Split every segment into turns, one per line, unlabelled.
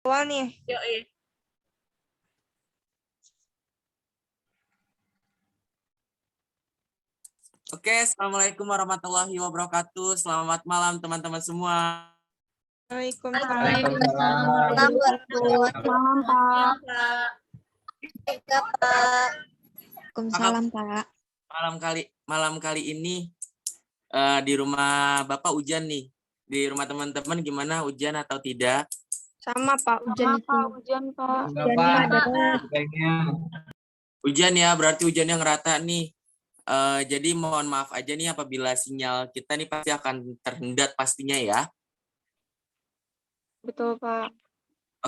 Awal nih.
Yoi.
Oke, assalamualaikum warahmatullahi wabarakatuh. Selamat malam teman-teman semua.
Waalaikumsalam.
Malam, Pak.
Waalaikumsalam, Pak.
Malam kali ini di rumah Bapak hujan nih. Di rumah teman-teman gimana, hujan atau tidak?
Sama, Pak. Hujan itu.
Hujan, Pak.
Hujannya ada.
Hujan ya, berarti hujannya ngerata nih. Jadi mohon maaf aja nih apabila sinyal kita nih pasti akan terhendat pastinya ya.
Betul, Pak.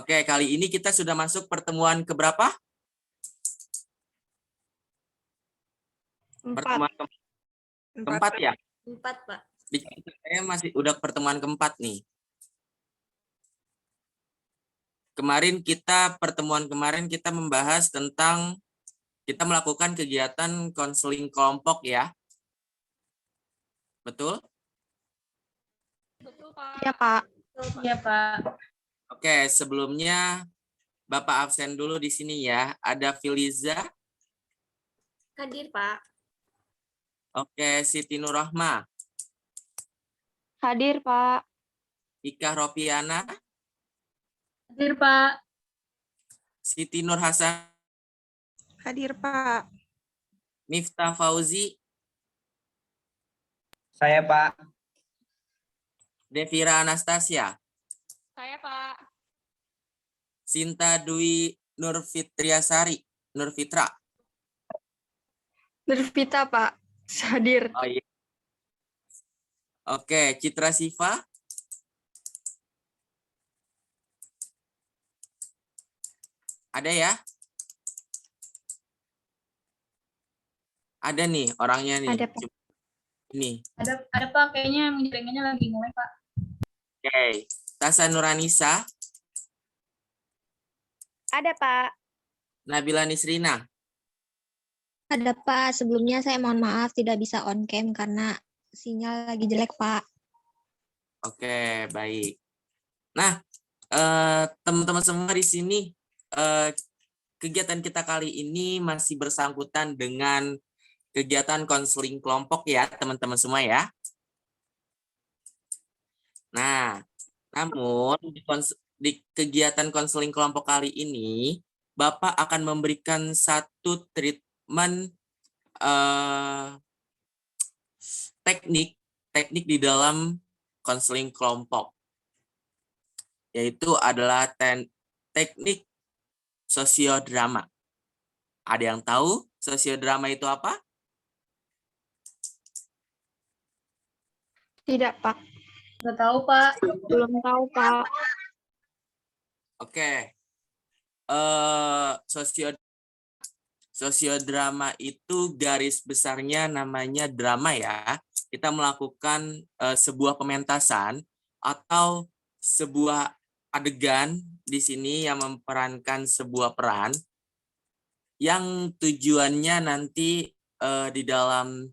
Oke, kali ini kita sudah masuk pertemuan keberapa? Pertemuan keempat ya?
4, Pak.
Di saya masih udah pertemuan keempat nih. Pertemuan kemarin kita membahas tentang kita melakukan kegiatan konseling kelompok ya. Betul?
Betul, Pak.
Iya, Pak.
Iya, Pak.
Oke, sebelumnya Bapak absen dulu di sini ya. Ada Filiza.
Hadir, Pak.
Oke, Siti Nurrohma.
Hadir, Pak.
Ika Ropiana.
Hadir, Pak.
Siti Nur Hasan.
Hadir, Pak.
Miftah Fauzi.
Saya, Pak.
Devira Anastasia.
Saya, Pak.
Sinta Dwi Nurfitriasari. Nurfitra.
Nurvita, Pak. Hadir.
Oh iya. Oke, Citra Siva. Ada ya? Ada nih orangnya nih.
Ada, Pak.
Ini.
Ada Pak. Kayaknya jaringannya lagi mulai, Pak.
Oke. Tasa Nuranisa.
Ada, Pak.
Nabila Nisrina.
Ada Pak, sebelumnya saya mohon maaf tidak bisa on cam karena sinyal lagi jelek Pak.
Oke, baik. Nah, teman-teman semua di sini, kegiatan kita kali ini masih bersangkutan dengan kegiatan konseling kelompok ya, teman-teman semua ya. Nah, namun di kegiatan konseling kelompok kali ini, Bapak akan memberikan satu treatment teknik di dalam konseling kelompok, yaitu adalah teknik sosiodrama. Ada yang tahu sosiodrama itu apa?
Tidak, Pak.
Nggak tahu, Pak.
Belum tahu, Pak.
Oke. Sosiodrama itu garis besarnya namanya drama ya. Kita melakukan sebuah pementasan atau sebuah adegan di sini yang memerankan sebuah peran yang tujuannya nanti di dalam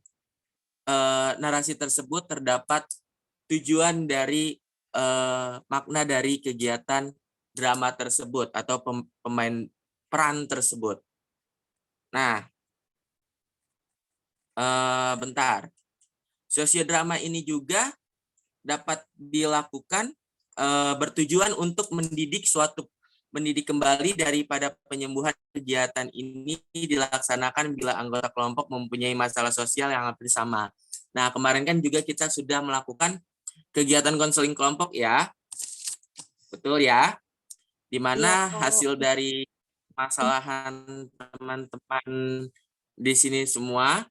narasi tersebut terdapat tujuan dari makna dari kegiatan drama tersebut atau pemain peran tersebut. Nah, bentar. Sosiodrama ini juga dapat dilakukan bertujuan untuk mendidik kembali daripada penyembuhan. Kegiatan ini dilaksanakan bila anggota kelompok mempunyai masalah sosial yang hampir sama. Nah, kemarin kan juga kita sudah melakukan kegiatan konseling kelompok ya. Betul ya? Di mana hasil dari masalahan teman-teman di sini semua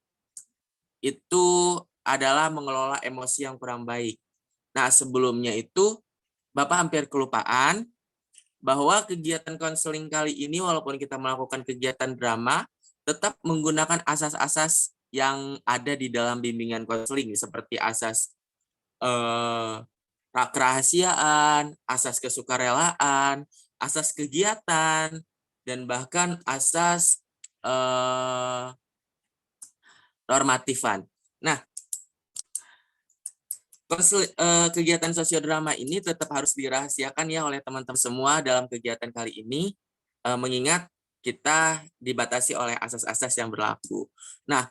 itu adalah mengelola emosi yang kurang baik. Nah, sebelumnya itu Bapak hampir kelupaan bahwa kegiatan konseling kali ini walaupun kita melakukan kegiatan drama, tetap menggunakan asas-asas yang ada di dalam bimbingan konseling seperti asas kerahasiaan, asas kesukarelaan, asas kegiatan, dan bahkan asas normatifan. Nah, Kegiatan sosiodrama ini tetap harus dirahasiakan ya oleh teman-teman semua dalam kegiatan kali ini, mengingat kita dibatasi oleh asas-asas yang berlaku. Nah,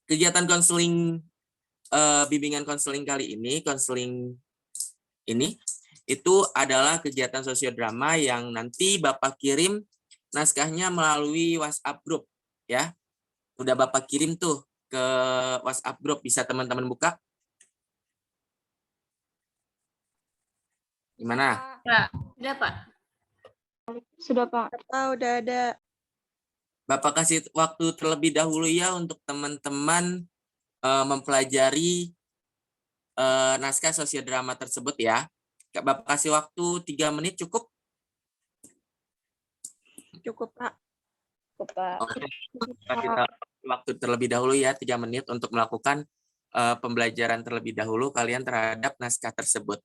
kegiatan konseling, bimbingan konseling kali ini, itu adalah kegiatan sosiodrama yang nanti Bapak kirim naskahnya melalui WhatsApp group ya. Udah Bapak kirim tuh ke WhatsApp group, bisa teman-teman buka. Gimana?
Pak, udah Pak.
Sudah, Pak.
Udah ada.
Bapak kasih waktu terlebih dahulu ya untuk teman-teman mempelajari naskah sosiodrama tersebut ya. Bapak kasih waktu 3 menit cukup?
Cukup, Pak.
Cukup, Pak.
Oke. Kita waktu terlebih dahulu ya 3 menit untuk melakukan pembelajaran terlebih dahulu kalian terhadap naskah tersebut.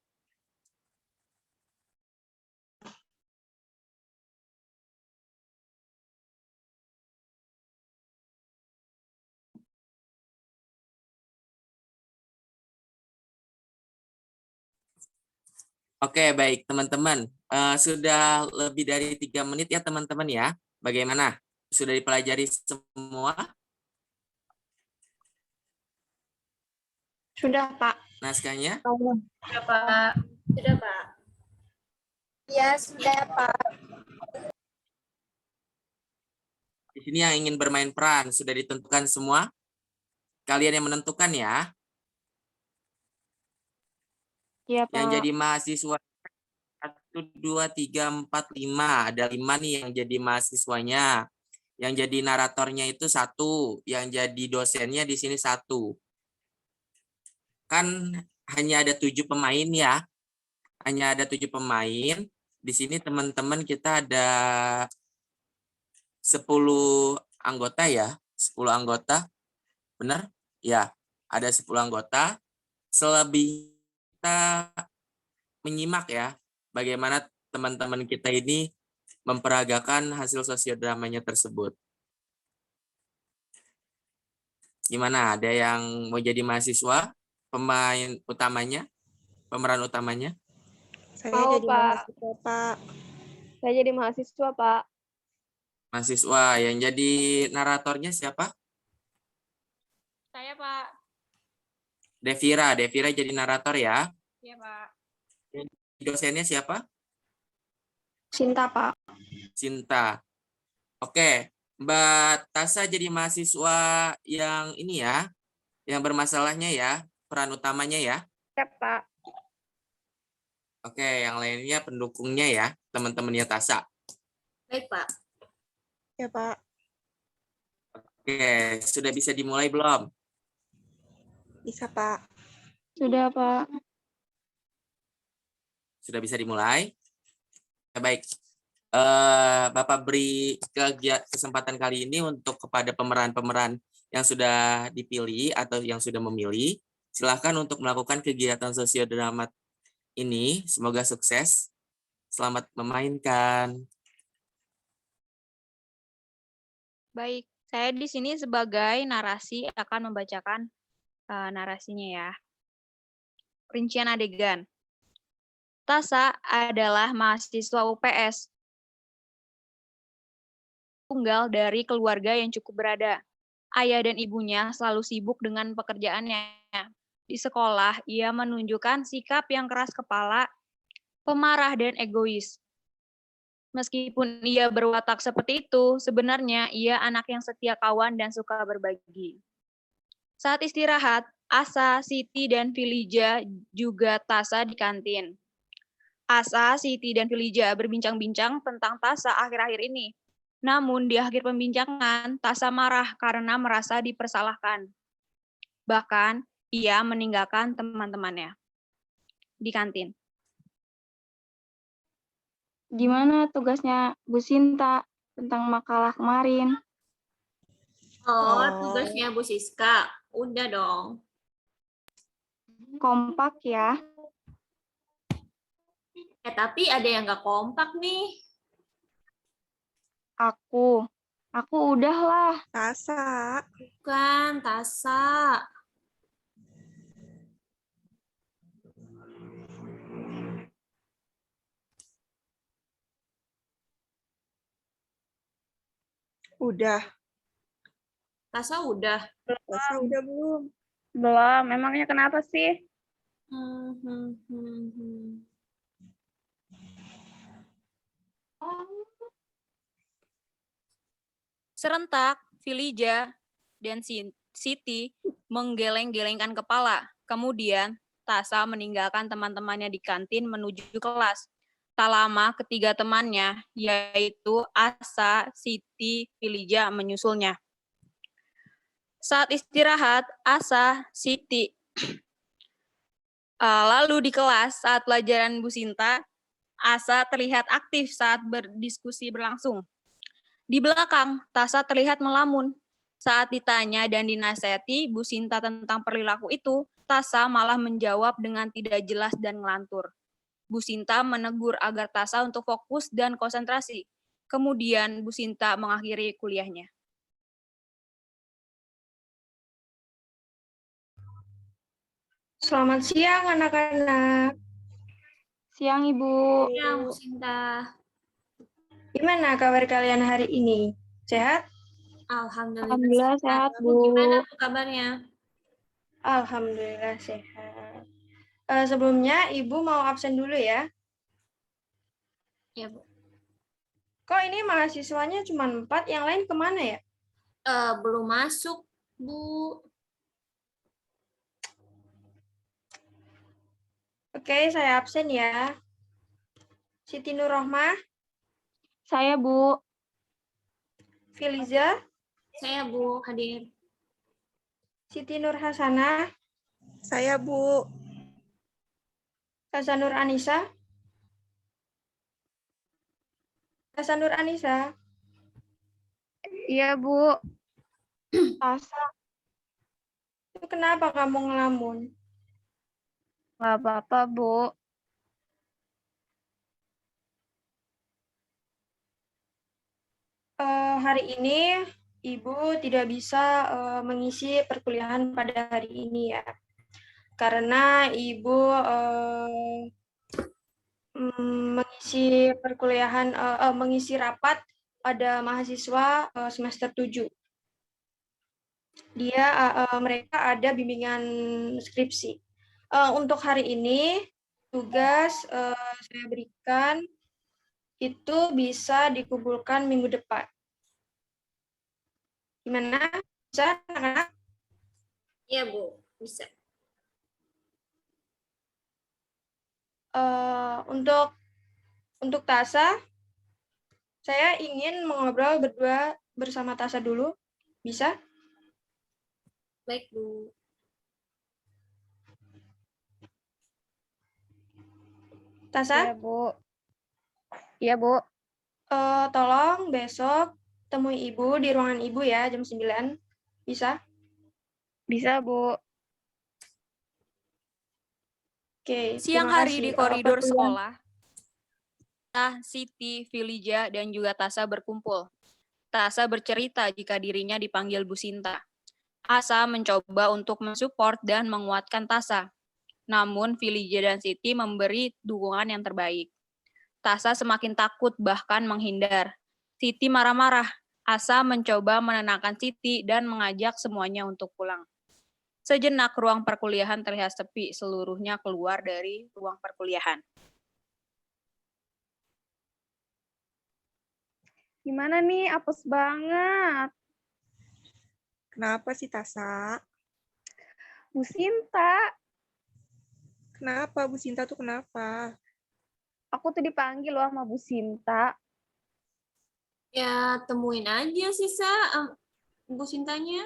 Oke, baik teman-teman. Sudah lebih dari 3 menit ya teman-teman ya. Bagaimana? Sudah dipelajari semua?
Sudah, Pak.
Naskahnya?
Sudah Pak. Sudah Pak.
Ya, sudah, Pak.
Di sini yang ingin bermain peran sudah ditentukan semua? Kalian yang menentukan ya.
Iya, Pak.
Yang jadi mahasiswa 1, 2, 3, 4, 5. Ada 5 nih yang jadi mahasiswanya. Yang jadi naratornya itu 1. Yang jadi dosennya di sini 1. Kan hanya ada 7 pemain ya. Hanya ada 7 pemain. Di sini teman-teman kita ada 10 anggota ya. 10 anggota. Benar? Ya, ada 10 anggota. Selebih kita menyimak ya. Bagaimana teman-teman kita ini memperagakan hasil sosiodramanya tersebut. Gimana? Ada yang mau jadi mahasiswa? Pemain utamanya? Pemeran utamanya?
Saya
Mau,
jadi
Pak.
mahasiswa, Pak.
Saya jadi mahasiswa, Pak.
Mahasiswa. Yang jadi naratornya siapa?
Saya Pak.
Devira. Devira jadi narator ya.
Iya Pak.
Dosennya siapa?
Cinta, Pak.
Cinta. Oke. Mbak Tasa jadi mahasiswa yang ini ya. Yang bermasalahnya ya. Peran utamanya ya.
Ya, Pak.
Oke. Yang lainnya pendukungnya ya. Teman-temannya Tasa.
Baik Pak.
Ya, Pak.
Oke. Sudah bisa dimulai belum?
Bisa, Pak.
Sudah, Pak.
Sudah bisa dimulai? Baik. Bapak beri kesempatan kali ini untuk kepada pemeran-pemeran yang sudah dipilih atau yang sudah memilih. Silakan untuk melakukan kegiatan sosiodrama ini. Semoga sukses. Selamat memainkan.
Baik, saya di sini sebagai narasi akan membacakan narasinya ya. Rincian adegan. Tasa adalah mahasiswa UPS. Tunggal dari keluarga yang cukup berada. Ayah dan ibunya selalu sibuk dengan pekerjaannya. Di sekolah, ia menunjukkan sikap yang keras kepala, pemarah dan egois. Meskipun ia berwatak seperti itu, sebenarnya ia anak yang setia kawan dan suka berbagi. Saat istirahat, Asa, Siti, dan Filija juga Tasa di kantin. Asa, Siti, dan Filija berbincang-bincang tentang Tasa akhir-akhir ini. Namun di akhir pembincangan, Tasa marah karena merasa dipersalahkan. Bahkan, ia meninggalkan teman-temannya di kantin.
Gimana tugasnya Bu Sinta tentang makalah kemarin?
Oh, tugasnya Bu Siska. Udah dong.
Kompak ya.
Tapi ada yang nggak kompak nih.
Aku udah lah.
Tasa.
Bukan, Tasa.
Udah.
Tasa udah.
Tasa udah belum?
Belum. Emangnya kenapa sih?
Hmm, hmm, hmm, hmm.
Serentak, Filija dan Siti menggeleng-gelengkan kepala. Kemudian, Tasa meninggalkan teman-temannya di kantin menuju kelas. Tak lama, ketiga temannya, yaitu Asa, Siti, Filija, menyusulnya. Saat istirahat, Asa, Siti, lalu di kelas saat pelajaran Bu Sinta, Asa terlihat aktif saat berdiskusi berlangsung. Di belakang, Tasa terlihat melamun. Saat ditanya dan dinasihati Bu Sinta tentang perilaku itu, Tasa malah menjawab dengan tidak jelas dan ngelantur. Bu Sinta menegur agar Tasa untuk fokus dan konsentrasi. Kemudian Bu Sinta mengakhiri kuliahnya.
Selamat siang anak-anak.
Siang, Ibu.
Ya, Bu Sinta.
Gimana kabar kalian hari ini? Sehat?
Alhamdulillah sehat,
Bu,
Bu.
gimana tuh kabarnya?
Alhamdulillah sehat. Sebelumnya Ibu mau absen dulu ya.
Ya, Bu.
Kok ini mahasiswanya cuma 4, yang lain kemana ya?
Belum masuk, Bu.
Oke, saya absen ya. Siti Nurrohmah,
Saya, Bu.
Filiza,
Saya, Bu, hadir.
Siti Nur Hasanah,
Saya, Bu.
Hasanur Anisa. Hasanur Anisa,
Iya, Bu. Tasa.
itu kenapa kamu ngelamun?
Nggak apa-apa, Bu.
Hari ini Ibu tidak bisa mengisi perkuliahan pada hari ini ya. Karena Ibu mengisi perkuliahan, mengisi rapat pada mahasiswa semester 7. Mereka ada bimbingan skripsi. Untuk hari ini, tugas saya berikan itu bisa dikumpulkan minggu depan. Gimana? Bisa, anak-anak?
Iya, Bu, bisa.
Untuk Tasa, saya ingin mengobrol berdua bersama Tasa dulu. Bisa?
Baik, Bu.
Tasa?
Iya, Bu. Iya, Bu.
Tolong besok temui Ibu di ruangan Ibu ya, jam 9. Bisa?
Bisa, Bu.
Oke,
Siang
terima
hari
kasih.
di koridor
Perkuliahan-
sekolah, Siti, Filija, dan juga Tasa berkumpul. Tasa bercerita jika dirinya dipanggil Bu Sinta. Asa mencoba untuk mensupport dan menguatkan Tasa. Namun, Filija dan Siti memberi dukungan yang terbaik. Tasa semakin takut bahkan menghindar. Siti marah-marah. Asa mencoba menenangkan Siti dan mengajak semuanya untuk pulang. Sejenak ruang perkuliahan terlihat sepi, seluruhnya keluar dari ruang perkuliahan.
Gimana nih? Apes banget.
Kenapa sih, Tasa?
Bu Sinta,
Kenapa, Bu Sinta tuh kenapa?
aku tuh dipanggil loh sama Bu Sinta.
Ya, temuin aja sih, Bu Sintanya.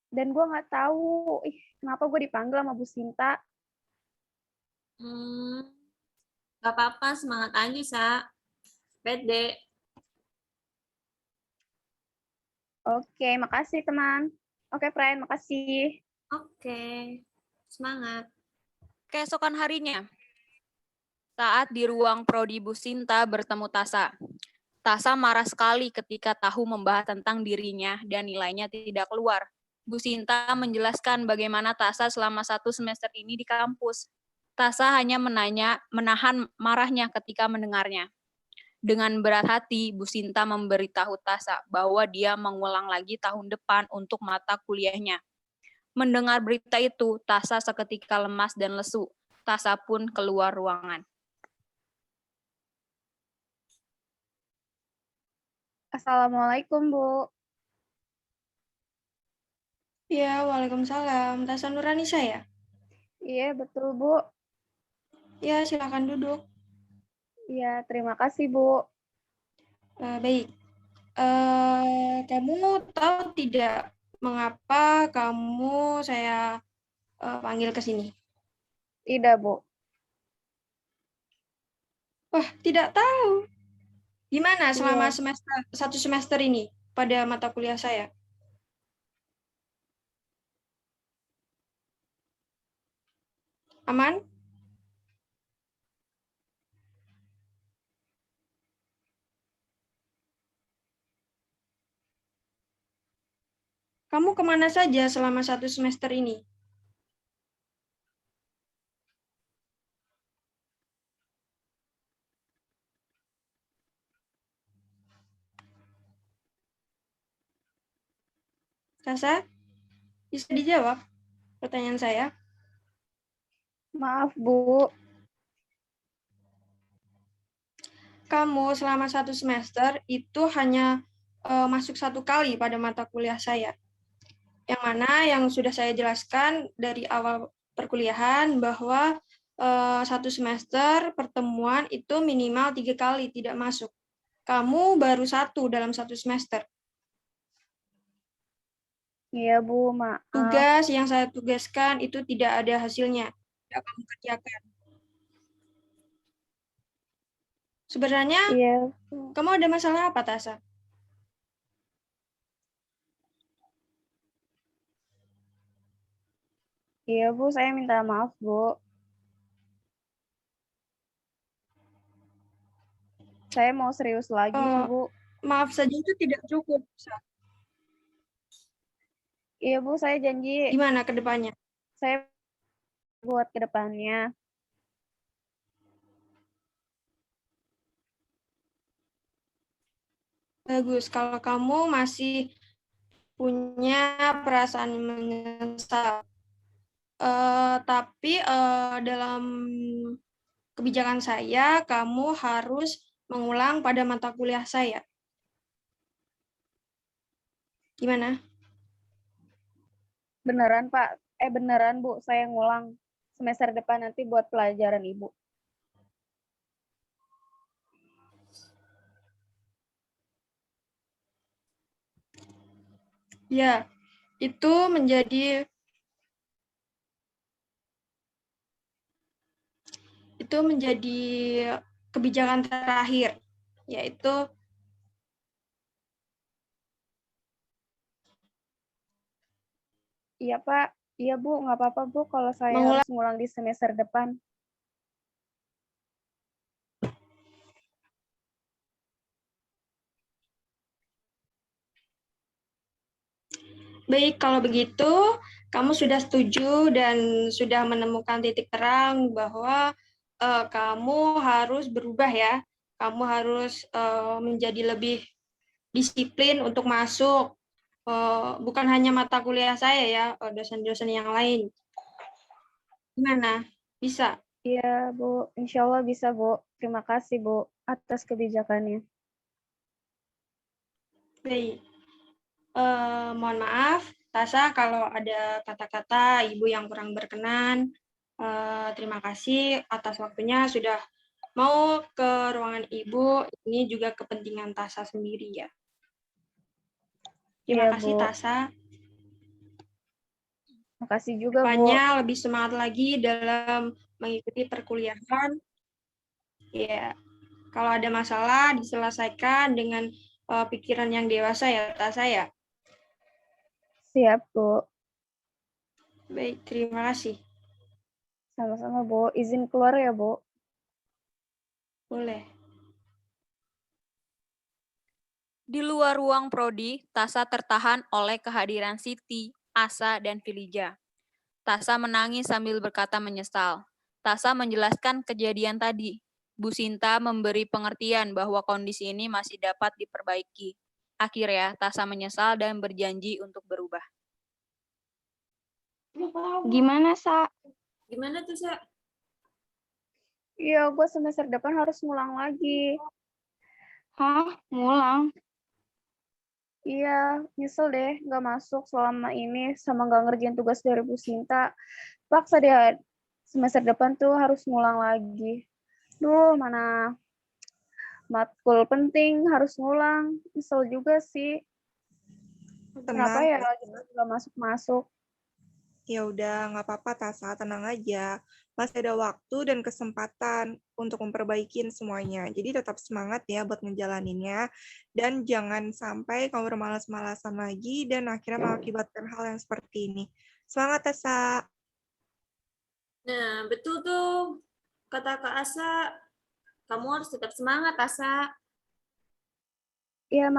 Dan gue nggak tahu, kenapa gue dipanggil sama Bu Sinta.
Gak apa-apa, semangat aja, Sa. Pede.
Oke, makasih teman. Oke, friend, makasih.
Oke, semangat.
Keesokan harinya, saat di ruang prodi Bu Sinta bertemu Tasa. Tasa marah sekali ketika tahu membahas tentang dirinya dan nilainya tidak keluar. Bu Sinta menjelaskan bagaimana Tasa selama 1 semester ini di kampus. Tasa hanya menahan marahnya ketika mendengarnya. Dengan berat hati, Bu Sinta memberitahu Tasa bahwa dia mengulang lagi tahun depan untuk mata kuliahnya. Mendengar berita itu, Tasa seketika lemas dan lesu. Tasa pun keluar ruangan.
Assalamualaikum, Bu.
Ya, waalaikumsalam. Tasa Nuranisa ya?
Iya, betul, Bu.
Ya, silakan duduk.
Iya, terima kasih, Bu.
Baik. Kamu tahu tidak mengapa kamu saya panggil ke sini?
Tidak, Bu.
Wah, tidak tahu. Gimana selama
Iya.
satu semester ini pada mata kuliah saya? Aman? Kamu kemana saja selama satu semester ini? Tasa, bisa dijawab pertanyaan saya?
Maaf, Bu.
Kamu selama satu semester itu hanya masuk satu kali pada mata kuliah saya. Yang mana yang sudah saya jelaskan dari awal perkuliahan bahwa satu semester pertemuan itu minimal 3 kali tidak masuk. Kamu baru satu dalam satu semester.
Iya, Bu. Maaf.
Tugas yang saya tugaskan itu tidak ada hasilnya. Tidak kamu kerjakan. Sebenarnya
Iya.
kamu ada masalah apa, Tasa?
Iya, Bu. Saya minta maaf, Bu. Saya mau serius lagi, Bu.
Maaf saja itu tidak cukup.
Iya, Bu. Saya janji.
Gimana ke depannya?
Saya buat ke depannya.
Bagus, kalau kamu masih punya perasaan menyesal. Tapi dalam kebijakan saya, kamu harus mengulang pada mata kuliah saya. Gimana?
Beneran, Pak. Beneran, Bu. Saya ngulang semester depan nanti buat pelajaran Ibu.
Ya, itu menjadi kebijakan terakhir, yaitu
Iya, Pak. Iya, Bu. Nggak apa-apa, Bu, kalau saya
mengulang.
harus ngulang di semester depan.
Baik, kalau begitu kamu sudah setuju dan sudah menemukan titik terang bahwa kamu harus berubah ya. Kamu harus menjadi lebih disiplin untuk masuk. Bukan hanya mata kuliah saya ya, dosen-dosen yang lain. Gimana? Bisa?
Iya, Bu. Insya Allah bisa, Bu. Terima kasih, Bu, atas kebijakannya.
Baik. Mohon maaf, Tasa, kalau ada kata-kata Ibu yang kurang berkenan. Terima kasih atas waktunya sudah mau ke ruangan Ibu. Ini juga kepentingan Tasa sendiri ya. Terima
Iya,
kasih,
Bu.
Tasa.
Makasih juga, Bu.
Depannya lebih semangat lagi dalam mengikuti perkuliahan. Ya, kalau ada masalah diselesaikan dengan pikiran yang dewasa ya, Tasa ya.
Siap, Bu.
Baik, terima kasih.
Sama-sama, Bu. Izin keluar ya, Bu.
Boleh.
Di luar ruang prodi, Tasa tertahan oleh kehadiran Siti, Asa, dan Filija. Tasa menangis sambil berkata menyesal. Tasa menjelaskan kejadian tadi. Bu Sinta memberi pengertian bahwa kondisi ini masih dapat diperbaiki. Akhirnya, Tasa menyesal dan berjanji untuk berubah.
Gimana, Sa?
Gimana tuh, Sa?
Iya, gue semester depan harus ngulang lagi.
Hah? Ngulang?
Iya, nyesel deh nggak masuk selama ini sama nggak ngerjain tugas dari Bu Sinta. Paksa deh semester depan tuh harus ngulang lagi. Duh, mana matkul penting harus ngulang. Nyesel juga sih. Kenapa ya nggak masuk-masuk?
Ya udah, nggak apa-apa Tasa, tenang aja. Masih ada waktu dan kesempatan untuk memperbaikin semuanya. Jadi tetap semangat ya buat ngejalaninnya. Dan jangan sampai kamu bermalas-malasan lagi dan akhirnya mengakibatkan hal yang seperti ini. Semangat Tasa.
Nah, betul tuh. Kata Kak Asa, kamu harus tetap semangat, Asa.
Iya,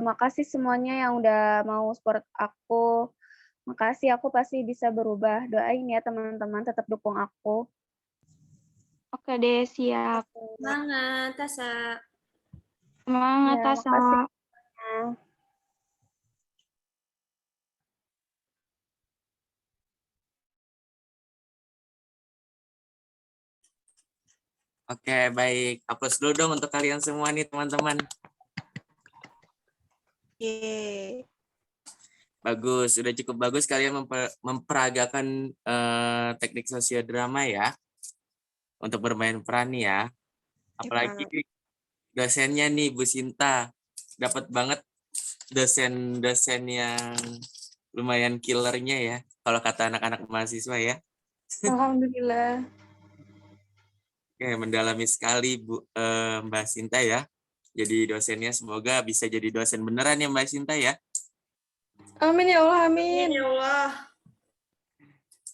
makasih semuanya yang udah mau support aku. Makasih, aku pasti bisa berubah. Doain ya teman-teman, tetap dukung aku.
Oke deh, siap.
Semangat, Asa.
Semangat,
Ya,
Tasa.
makasih.
Oke, baik. Aplaus dulu dong untuk kalian semua nih, teman-teman.
Yeay.
Bagus, sudah cukup bagus kalian memperagakan teknik sosiodrama ya. Untuk bermain peran nih ya. Apalagi dosennya nih, Bu Sinta. Dapat banget dosen-dosen yang lumayan killernya ya. Kalau kata anak-anak mahasiswa ya.
Alhamdulillah.
Oke, mendalami sekali Mbak Sinta ya. Jadi dosennya semoga bisa jadi dosen beneran ya Mbak Sinta ya.
Amin ya Allah, amin.
Ya Allah.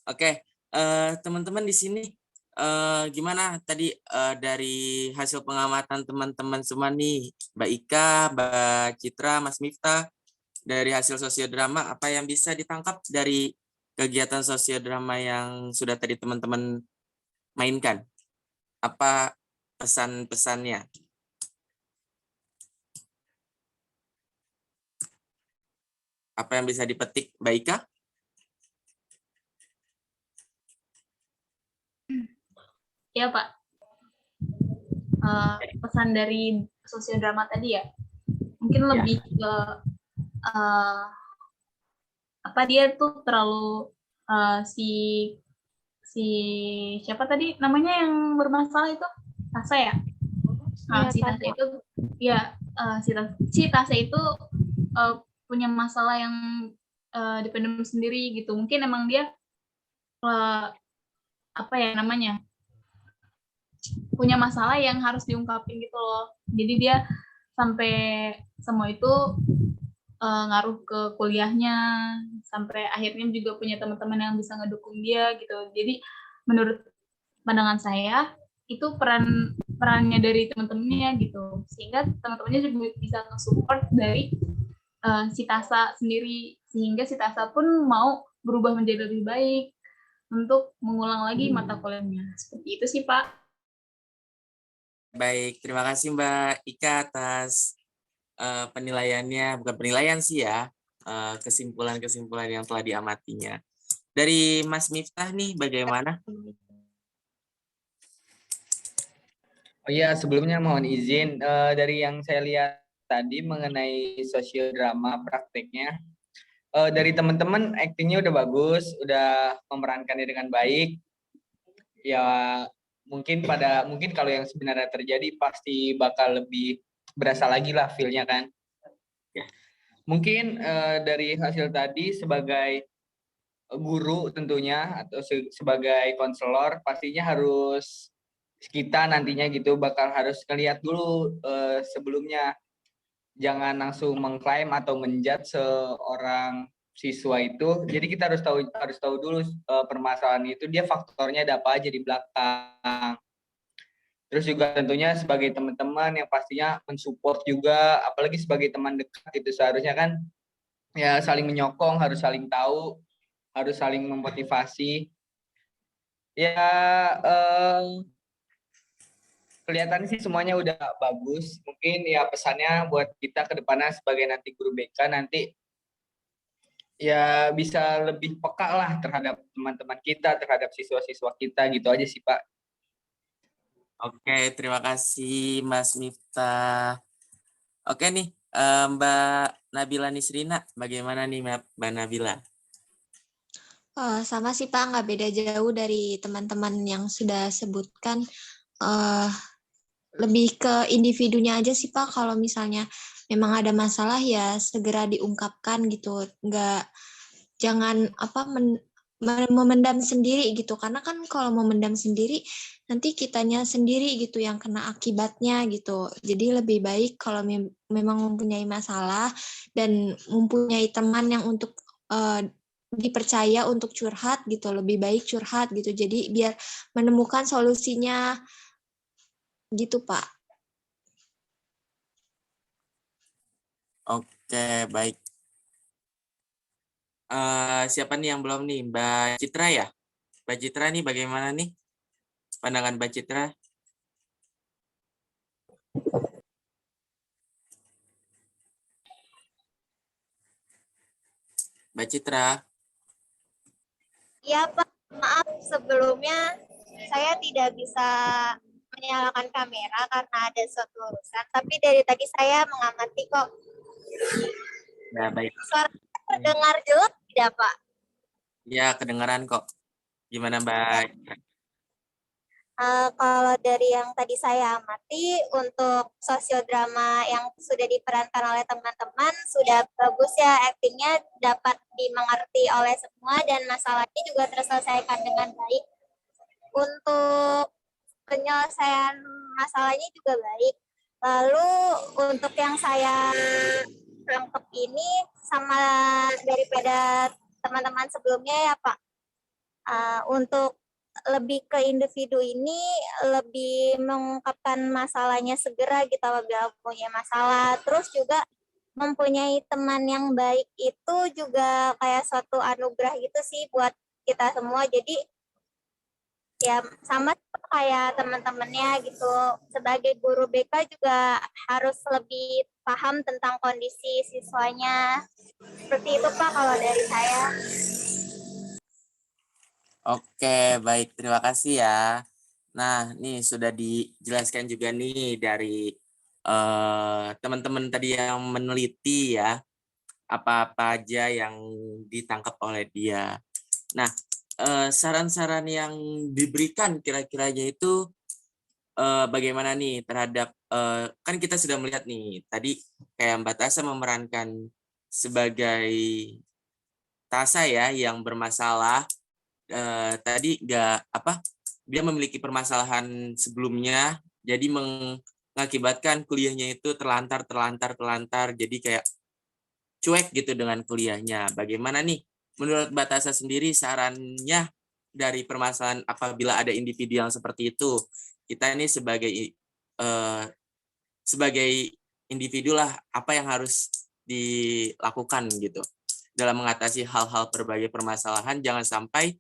Oke, teman-teman di sini gimana tadi dari hasil pengamatan teman-teman semua nih, Mbak Ika, Mbak Citra, Mas Miftah, dari hasil sosiodrama apa yang bisa ditangkap dari kegiatan sosiodrama yang sudah tadi teman-teman mainkan? Apa pesan-pesannya? Apa yang bisa dipetik, Mbak Ika?
Ya Pak, pesan dari sosiodrama tadi ya, mungkin lebih ke apa dia tuh terlalu si siapa tadi namanya yang bermasalah itu Tasa ya. Nah, si Tasa itu ya si Tasa itu punya masalah yang dipendam sendiri gitu. Mungkin emang dia apa ya namanya, punya masalah yang harus diungkapin gitu loh. Jadi dia sampai semua itu ngaruh ke kuliahnya, sampai akhirnya juga punya teman-teman yang bisa ngedukung dia gitu. Jadi menurut pandangan saya itu perannya dari teman-temannya gitu, sehingga teman-temannya juga bisa nge-support dari si Tasa sendiri, sehingga si Tasa pun mau berubah menjadi lebih baik untuk mengulang lagi mata kuliahnya. Seperti itu sih Pak.
Baik, terima kasih Mbak Ika atas penilaiannya, bukan penilaian sih ya, kesimpulan-kesimpulan yang telah diamatinya. Dari Mas Miftah nih, bagaimana?
Oh iya, sebelumnya mohon izin dari yang saya lihat tadi mengenai sosiodrama prakteknya, dari teman-teman aktingnya udah bagus, udah memerankannya dengan baik. Ya mungkin kalau yang sebenarnya terjadi pasti bakal lebih berasa lagi lah feel-nya kan. Ya. Mungkin dari hasil tadi sebagai guru tentunya atau sebagai konselor pastinya harus kita nantinya gitu bakal harus ngeliat dulu sebelumnya, jangan langsung mengklaim atau menjudge seorang siswa itu. Jadi kita harus tahu dulu permasalahan itu dia faktornya ada apa aja di belakang. Terus juga tentunya sebagai teman-teman yang pastinya mensupport juga, apalagi sebagai teman dekat gitu seharusnya kan ya saling menyokong, harus saling tahu, harus saling memotivasi. Ya Kelihatannya sih semuanya udah bagus. Mungkin ya pesannya buat kita ke depannya sebagai nanti guru BK nanti ya bisa lebih peka lah terhadap teman-teman kita, terhadap siswa-siswa kita gitu aja sih Pak.
Oke, terima kasih Mas Miftah. Oke nih, Mbak Nabila Nisrina, bagaimana nih Mbak Nabila?
Sama sih Pak, nggak beda jauh dari teman-teman yang sudah sebutkan. Lebih ke individunya aja sih Pak, kalau misalnya memang ada masalah ya segera diungkapkan gitu, jangan memendam sendiri gitu, karena kan kalau memendam sendiri nanti kitanya sendiri gitu yang kena akibatnya gitu. Jadi lebih baik kalau memang mempunyai masalah dan mempunyai teman yang untuk dipercaya untuk curhat gitu, lebih baik curhat gitu. Jadi biar menemukan solusinya gitu Pak.
Oke, baik. Siapa nih yang belum nih? Mbak Citra ya? Mbak Citra nih bagaimana nih pandangan Mbak Citra? Mbak Citra.
Iya Pak, maaf sebelumnya saya tidak bisa menyalakan kamera karena ada suatu urusan, tapi dari tadi saya mengamati kok.
Ya, baik.
Suara terdengar jelas tidak Pak?
Ya, kedengaran kok. Gimana Mbak?
Kalau dari yang tadi saya amati, untuk sosiodrama yang sudah diperankan oleh teman-teman sudah bagus ya, aktingnya dapat dimengerti oleh semua dan masalahnya juga terselesaikan dengan baik. Untuk penyelesaian masalahnya juga baik. Lalu untuk yang saya tangkap ini sama daripada teman-teman sebelumnya ya Pak, untuk lebih ke individu ini lebih mengungkapkan masalahnya segera gitu apabila punya masalah. Terus juga mempunyai teman yang baik itu juga kayak suatu anugerah gitu sih buat kita semua. Jadi ya sama kayak teman-temannya gitu. Sebagai guru BK juga harus lebih paham tentang kondisi siswanya. Seperti itu Pak kalau dari saya.
Oke, baik. Terima kasih ya. Nah, nih sudah dijelaskan juga nih dari teman-teman tadi yang meneliti ya, apa-apa aja yang ditangkap oleh dia. Nah, saran-saran yang diberikan kira-kiranya itu bagaimana nih terhadap, kan kita sudah melihat nih, tadi kayak Mbak Tasa memerankan sebagai Tasa ya, yang bermasalah, tadi dia memiliki permasalahan sebelumnya, jadi mengakibatkan kuliahnya itu terlantar, jadi kayak cuek gitu dengan kuliahnya. Bagaimana nih menurut Mbak Tasa sendiri sarannya dari permasalahan apabila ada individu yang seperti itu? Kita ini sebagai individu lah, apa yang harus dilakukan gitu dalam mengatasi hal-hal berbagai permasalahan, jangan sampai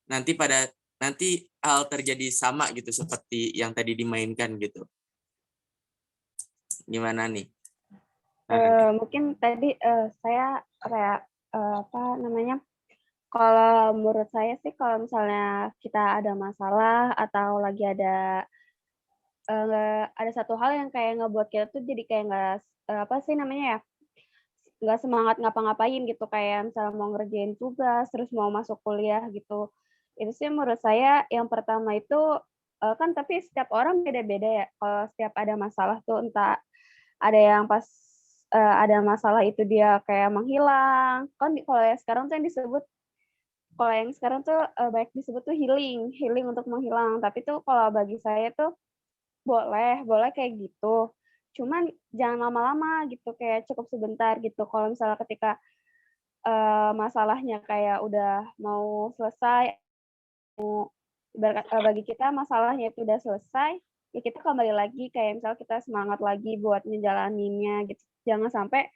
nanti hal terjadi sama gitu seperti yang tadi dimainkan gitu. Gimana nih?
Mungkin tadi saya kayak kalau menurut saya sih kalau misalnya kita ada masalah atau lagi ada satu hal yang kayak ngebuat kita tuh jadi kayak nggak semangat ngapa-ngapain gitu, kayak misalnya mau ngerjain tugas terus mau masuk kuliah gitu. Itu sih menurut saya yang pertama itu kan tapi setiap orang beda-beda ya. Kalau setiap ada masalah tuh entah ada yang pas ada masalah itu dia kayak menghilang. Kan kalau yang sekarang tuh banyak disebut tuh healing untuk menghilang. Tapi tuh kalau bagi saya tuh boleh kayak gitu. Cuman jangan lama-lama gitu, kayak cukup sebentar gitu. Kalau misalnya ketika masalahnya kayak udah mau selesai, bagi kita masalahnya itu udah selesai, ya kita kembali lagi kayak misalnya kita semangat lagi buat ngejalaninnya gitu. Jangan sampai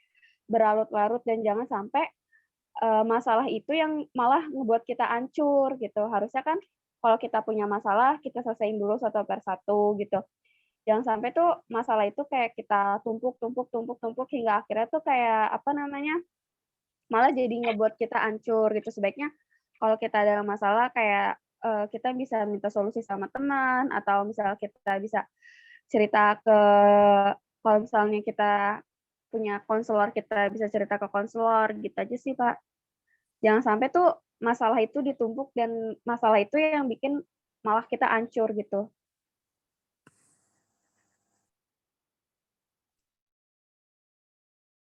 berlarut-larut dan jangan sampai masalah itu yang malah ngebuat kita hancur gitu. Harusnya kan kalau kita punya masalah kita selesaiin dulu satu per satu gitu. Jangan sampai tuh masalah itu kayak kita tumpuk hingga akhirnya tuh kayak apa namanya, malah jadi ngebuat kita hancur gitu. Sebaiknya kalau kita ada masalah kayak kita bisa minta solusi sama teman atau misalnya kita bisa cerita ke kalau misalnya kita punya konselor kita bisa cerita ke konselor gitu aja sih Pak. Jangan sampai tuh masalah itu ditumpuk dan masalah itu yang bikin malah kita hancur gitu.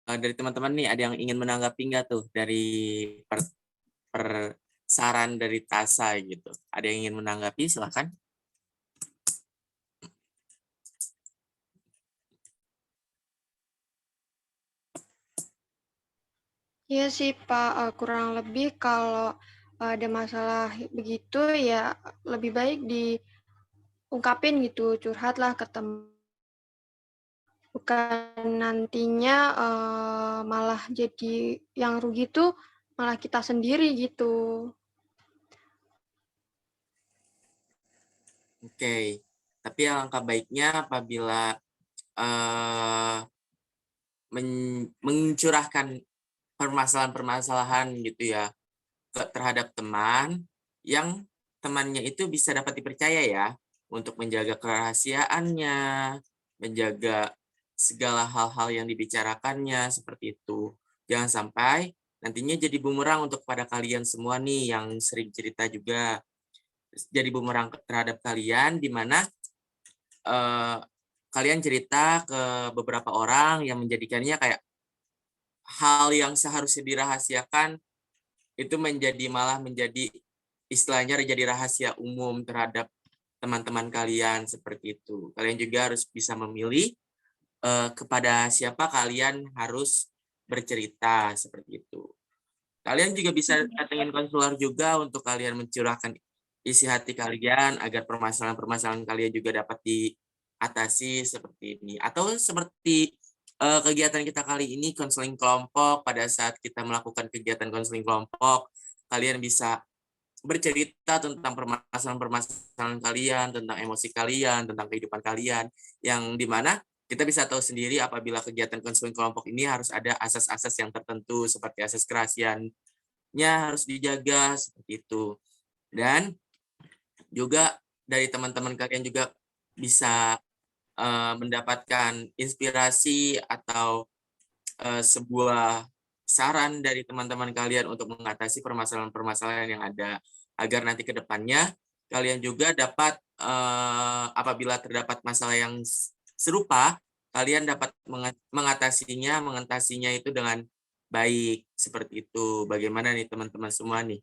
Dari teman-teman nih ada yang ingin menanggapi nggak tuh dari saran dari Tasa gitu? Ada yang ingin menanggapi? Silakan.
Iya sih Pak, kurang lebih kalau ada masalah begitu ya lebih baik diungkapin gitu, curhatlah ke teman. Bukan nantinya malah jadi yang rugi tuh malah kita sendiri gitu.
Oke, tapi alangkah baiknya apabila mencurahkan permasalahan-permasalahan gitu ya terhadap teman yang temannya itu bisa dapat dipercaya ya untuk menjaga kerahasiaannya, menjaga segala hal-hal yang dibicarakannya seperti itu. Jangan sampai nantinya jadi bumerang untuk pada kalian semua nih yang sering cerita juga. Jadi bumerang terhadap kalian di mana kalian cerita ke beberapa orang yang menjadikannya kayak hal yang seharusnya dirahasiakan itu malah menjadi istilahnya jadi rahasia umum terhadap teman-teman kalian seperti itu. Kalian juga harus bisa memilih kepada siapa kalian harus bercerita seperti itu. Kalian juga bisa datengin konselor juga untuk kalian mencurahkan isi hati kalian agar permasalahan-permasalahan kalian juga dapat diatasi seperti ini. Atau seperti kegiatan kita kali ini konseling kelompok, pada saat kita melakukan kegiatan konseling kelompok, kalian bisa bercerita tentang permasalahan-permasalahan kalian, tentang emosi kalian, tentang kehidupan kalian, yang dimana kita bisa tahu sendiri apabila kegiatan konseling kelompok ini harus ada asas-asas yang tertentu, seperti asas kerahasiaannya harus dijaga, seperti itu. Dan juga dari teman-teman kalian juga bisa mendapatkan inspirasi atau sebuah saran dari teman-teman kalian untuk mengatasi permasalahan-permasalahan yang ada, agar nanti ke depannya kalian juga dapat apabila terdapat masalah yang serupa, kalian dapat mengatasinya itu dengan baik seperti itu. Bagaimana nih teman-teman semua nih?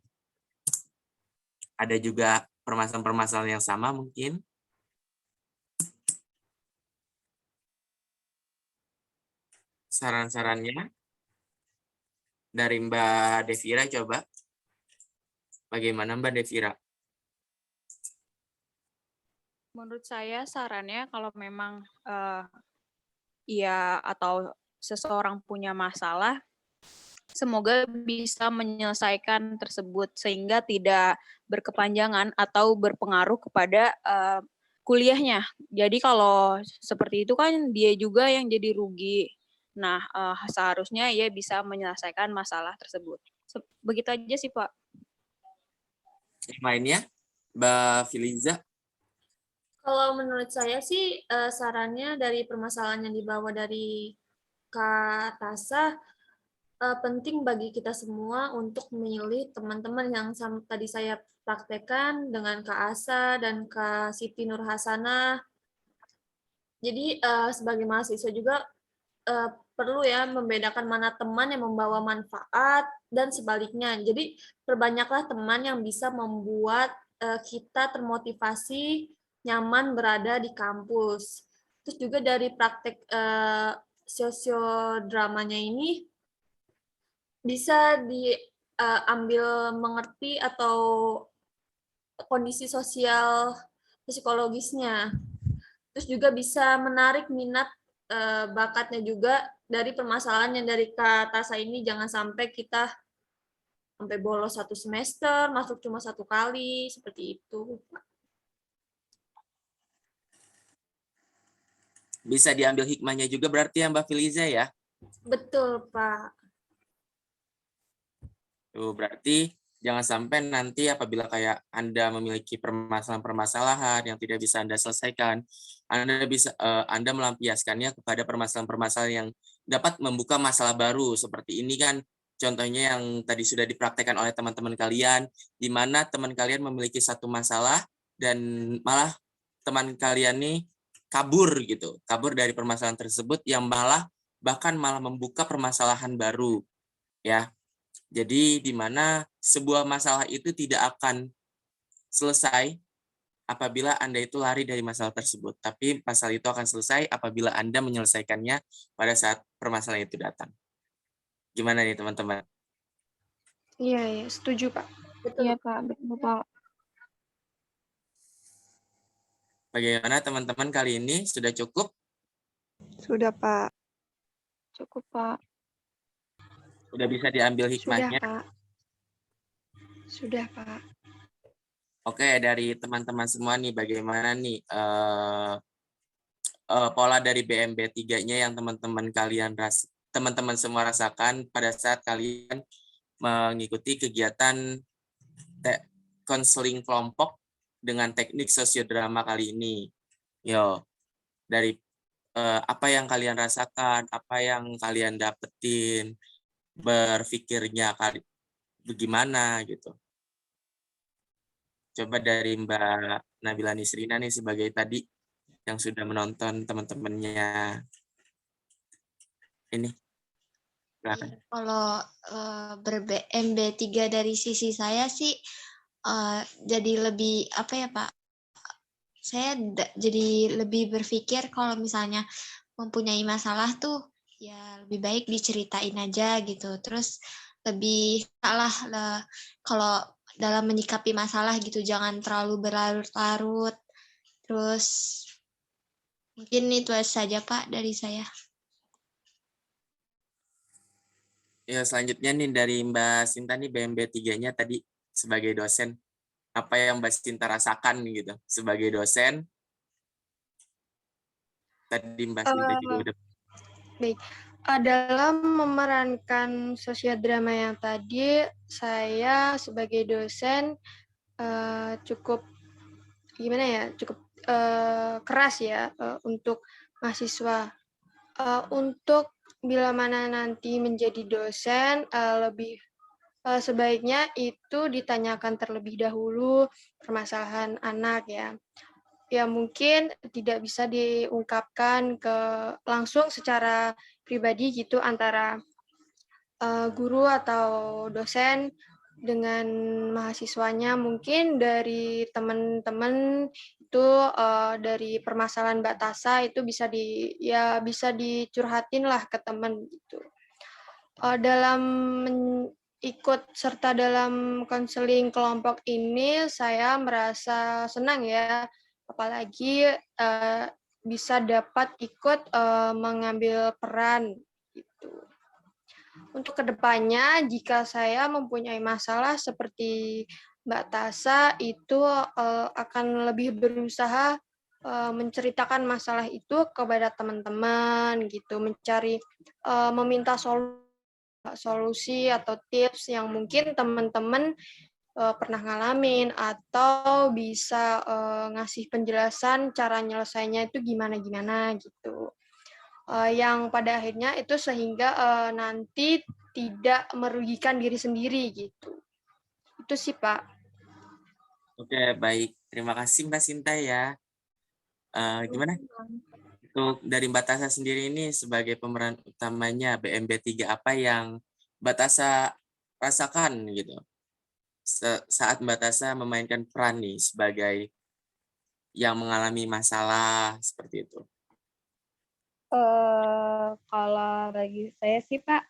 Ada juga permasalahan-permasalahan yang sama mungkin? Saran-sarannya dari Mbak Devira coba. Bagaimana Mbak Devira?
Menurut saya sarannya kalau memang ia atau seseorang punya masalah, semoga bisa menyelesaikan tersebut sehingga tidak berkepanjangan atau berpengaruh kepada kuliahnya. Jadi kalau seperti itu kan dia juga yang jadi rugi. Nah, seharusnya ia bisa menyelesaikan masalah tersebut. Begitu aja sih, Pak.
Yang lainnya, Mbak Filiza?
Kalau menurut saya sih sarannya dari permasalahan yang dibawa dari Kak Tasa, penting bagi kita semua untuk memilih teman-teman yang tadi saya praktekkan dengan Kak Asa dan Kak Siti Nurhasanah. Jadi sebagai mahasiswa juga perlu ya membedakan mana teman yang membawa manfaat dan sebaliknya. Jadi perbanyaklah teman yang bisa membuat kita termotivasi nyaman berada di kampus. Terus juga dari praktek sosiodramanya ini bisa diambil mengerti atau kondisi sosial psikologisnya. Terus juga bisa menarik minat bakatnya juga dari permasalahan yang dari Kak Tasa ini. Jangan sampai kita sampai bolos 1 semester, masuk cuma 1 kali, seperti itu.
Bisa diambil hikmahnya juga berarti ya Mbak Filiza ya.
Betul, Pak.
Tuh, berarti jangan sampai nanti apabila kayak Anda memiliki permasalahan-permasalahan yang tidak bisa Anda selesaikan, Anda melampiaskannya kepada permasalahan-permasalahan yang dapat membuka masalah baru. Seperti ini kan contohnya yang tadi sudah dipraktekkan oleh teman-teman kalian, di mana teman kalian memiliki satu masalah dan malah teman kalian nih kabur gitu, kabur dari permasalahan tersebut yang bahkan malah membuka permasalahan baru ya. Jadi di mana sebuah masalah itu tidak akan selesai apabila Anda itu lari dari masalah tersebut, tapi masalah itu akan selesai apabila Anda menyelesaikannya pada saat permasalahan itu datang. Gimana nih teman-teman?
Iya, setuju, Pak.
Iya, Pak. Betul, Pak.
Bagaimana teman-teman kali ini? Sudah cukup?
Sudah, Pak.
Cukup, Pak.
Sudah bisa diambil
Sudah,
hikmahnya?
Pak. Sudah, Pak.
Oke, dari teman-teman semua nih, bagaimana nih pola dari BMB 3-nya yang teman-teman semua rasakan pada saat kalian mengikuti kegiatan konseling kelompok dengan teknik sosiodrama kali ini. Yo, dari apa yang kalian rasakan, apa yang kalian dapetin, berpikirnya bagaimana gitu. Coba dari Mbak Nabila Nisrina nih sebagai tadi yang sudah menonton teman-temannya ini. Silakan.
Kalau ber-BMB 3 dari sisi saya sih jadi lebih apa ya Pak? Saya jadi lebih berpikir kalau misalnya mempunyai masalah tuh ya lebih baik diceritain aja gitu. Terus lebih salah kalau dalam menyikapi masalah gitu, jangan terlalu berlarut-larut. Terus mungkin itu saja Pak dari saya.
Ya, selanjutnya nih dari Mbak Sinta nih BMB 3-nya tadi sebagai dosen. Apa yang Mbak Sinta rasakan gitu sebagai dosen? Tadi Mbak Sinta juga udah.
Baik. Dalam memerankan sosiodrama yang tadi, saya sebagai dosen cukup gimana ya, cukup keras ya untuk mahasiswa. Untuk bila mana nanti menjadi dosen, lebih sebaiknya itu ditanyakan terlebih dahulu permasalahan anak ya. Ya mungkin tidak bisa diungkapkan langsung secara pribadi gitu antara guru atau dosen dengan mahasiswanya. Mungkin dari teman-teman itu dari permasalahan Mbak Tasa itu bisa dicurhatin lah ke teman gitu. Dalam ikut serta dalam konseling kelompok ini saya merasa senang ya, apalagi bisa dapat ikut mengambil peran gitu. Untuk kedepannya, jika saya mempunyai masalah seperti Mbak Tasa, itu akan lebih berusaha menceritakan masalah itu kepada teman-teman gitu, meminta solusi atau tips yang mungkin teman-teman pernah ngalamin atau bisa ngasih penjelasan cara nyelesainya itu gimana-gimana gitu. Yang pada akhirnya itu sehingga nanti tidak merugikan diri sendiri gitu. Itu sih, Pak.
Oke, baik. Terima kasih Mbak Sinta ya. Gimana? Untuk dari Mbak Tasa sendiri ini sebagai pemeran utamanya BMB 3, apa yang Mbak Tasa rasakan gitu saat Mbak Tasa memainkan peran nih sebagai yang mengalami masalah seperti itu?
Kalau bagi saya sih Pak,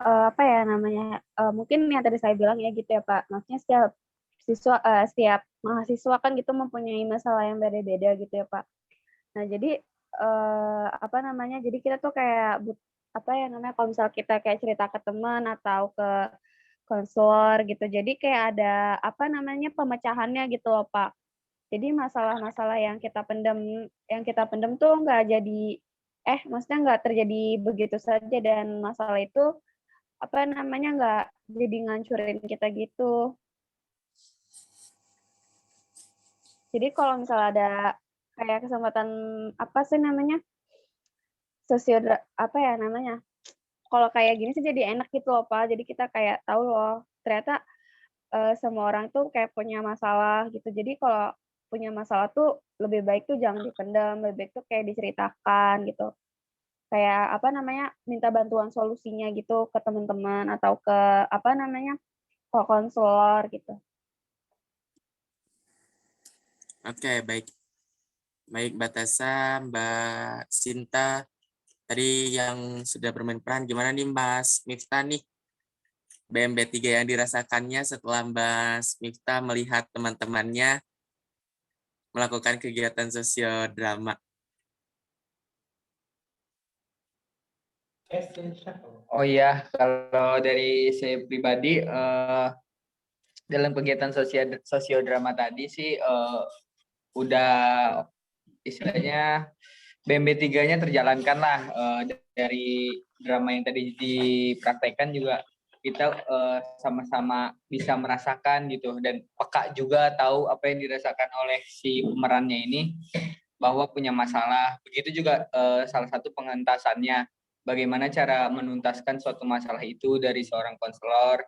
apa ya namanya, mungkin yang tadi saya bilang ya gitu ya Pak, maksudnya setiap mahasiswa kan gitu mempunyai masalah yang beda-beda gitu ya Pak. Nah jadi, apa namanya, jadi kita tuh kayak apa ya namanya, kalau misal kita kayak cerita ke teman atau ke konselor gitu, jadi kayak ada apa namanya, pemecahannya gitu loh Pak. Jadi masalah-masalah yang kita pendem tuh nggak jadi maksudnya nggak terjadi begitu saja, dan masalah itu nggak jadi ngancurin kita gitu. Jadi kalau misalnya ada kayak kesempatan kalau kayak gini sih jadi enak gitu loh, Pak. Jadi kita kayak tahu loh, ternyata semua orang tuh kayak punya masalah gitu. Jadi kalau punya masalah tuh lebih baik tuh jangan dipendam, lebih baik tuh kayak diceritakan gitu. Kayak minta bantuan solusinya gitu ke teman-teman atau ke ke konselor gitu.
Oke, baik. Baik, Mbak Tasa, Mbak Sinta, tadi yang sudah bermain peran, gimana nih Mas Miftah nih? BMB3 yang dirasakannya setelah Mas Miftah melihat teman-temannya melakukan kegiatan sosiodrama.
Oh iya, kalau dari saya pribadi dalam kegiatan sosiodrama tadi sih udah istilahnya BMB3-nya terjalankan lah, dari drama yang tadi dipraktekkan juga kita sama-sama bisa merasakan gitu, dan peka juga tahu apa yang dirasakan oleh si pemerannya ini bahwa punya masalah. Begitu juga salah satu pengentasannya, bagaimana cara menuntaskan suatu masalah itu dari seorang konselor,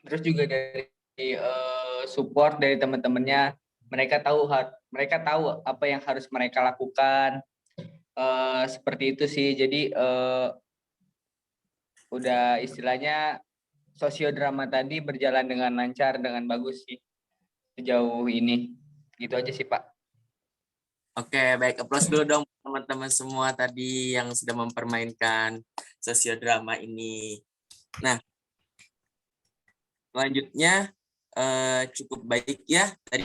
terus juga dari support dari teman-temannya. Mereka tahu apa yang harus mereka lakukan, seperti itu sih. Jadi udah istilahnya sosiodrama tadi berjalan dengan lancar, dengan bagus sih sejauh ini. Gitu aja sih, Pak.
Oke, baik. Aplaus dulu dong teman-teman semua tadi yang sudah mempermainkan sosiodrama ini. Nah, selanjutnya cukup baik ya. Tadi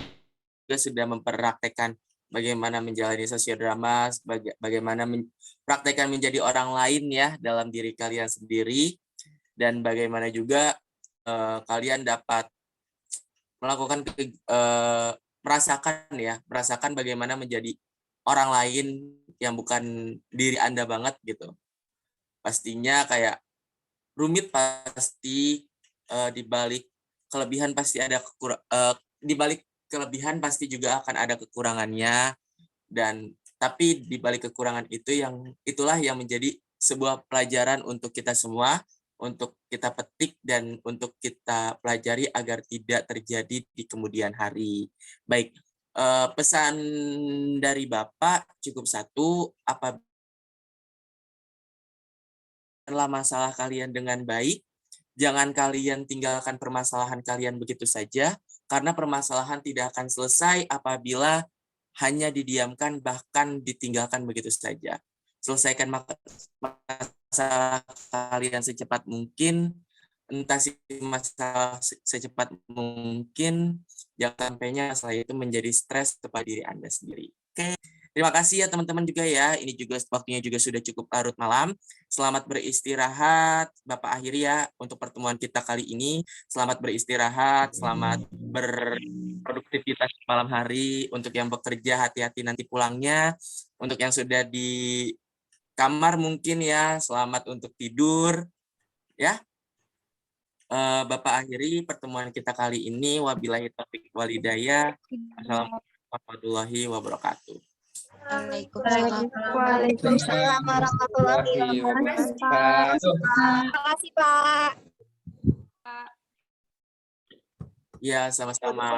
juga sudah mempraktekkan bagaimana menjalani sosiodrama, bagaimana mempraktekkan menjadi orang lain ya dalam diri kalian sendiri, dan bagaimana juga kalian dapat melakukan merasakan bagaimana menjadi orang lain yang bukan diri Anda banget gitu. Pastinya kayak rumit, pasti di balik kelebihan pasti ada di balik kelebihan pasti juga akan ada kekurangannya, dan tapi di balik kekurangan itulah yang menjadi sebuah pelajaran untuk kita semua, untuk kita petik dan untuk kita pelajari agar tidak terjadi di kemudian hari. Baik, pesan dari Bapak cukup satu, apabila masalah kalian dengan baik, jangan kalian tinggalkan permasalahan kalian begitu saja, karena permasalahan tidak akan selesai apabila hanya didiamkan bahkan ditinggalkan begitu saja. Selesaikan masalah kalian secepat mungkin, entasi masalah secepat mungkin, jangan sampainya masalah itu menjadi stres kepada diri Anda sendiri. Oke. Terima kasih ya teman-teman juga ya. Ini juga waktunya juga sudah cukup larut malam. Selamat beristirahat. Bapak akhiri ya untuk pertemuan kita kali ini. Selamat beristirahat, selamat berproduktivitas malam hari. Untuk yang bekerja, hati-hati nanti pulangnya. Untuk yang sudah di kamar mungkin ya, selamat untuk tidur. Ya. Bapak akhiri pertemuan kita kali ini. Wabillahi taufiq wal hidayah. Assalamualaikum warahmatullahi wabarakatuh.
Waalaikumsalam warahmatullahi wabarakatuh. Terima kasih, Pak.
Ya, sama-sama.